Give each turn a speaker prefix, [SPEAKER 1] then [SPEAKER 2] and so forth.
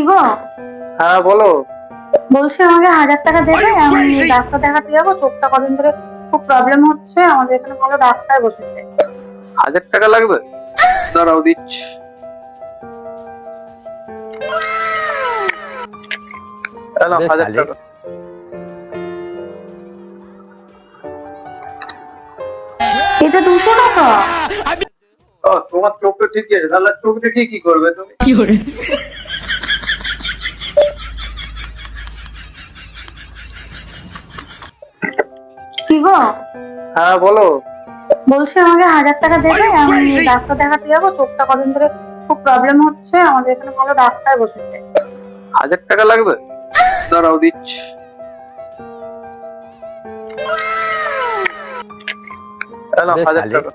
[SPEAKER 1] কি গো?
[SPEAKER 2] হ্যাঁ বলো।
[SPEAKER 1] বলছি আমাকে 1000 টাকা দেবে, আমি ডাক্তার দেখাতে যাবো। চোখটা কদিন ধরে খুব প্রবলেম হচ্ছে, আমাদের এখানে ভালো ডাক্তার বসেছে।
[SPEAKER 2] 1000 টাকা লাগবে? দাঁড়াও দিচ্ছি। এলো
[SPEAKER 3] अबे
[SPEAKER 2] 1000
[SPEAKER 3] साले।
[SPEAKER 2] টাকা।
[SPEAKER 1] এটা 200 টাকা?
[SPEAKER 2] ও তোমার চোখ তো ঠিকই আছে, তাহলে চোখ দেখে কি করবে তুমি?
[SPEAKER 1] কি গো?
[SPEAKER 2] হ্যাঁ বলো।
[SPEAKER 1] বলছি আমাকে 1000 টাকা দেবে, আমি ডাক্তার দেখাতে যাবো। চোখটা কদিন ধরে খুব প্রবলেম হচ্ছে, আমাদের এখানে ভালো ডাক্তার বসেছে।
[SPEAKER 2] 1000 টাকা লাগবে? দাঁড়াও দিচ্ছি। এলো
[SPEAKER 3] अबे
[SPEAKER 2] 1000
[SPEAKER 3] साले।
[SPEAKER 2] টাকা।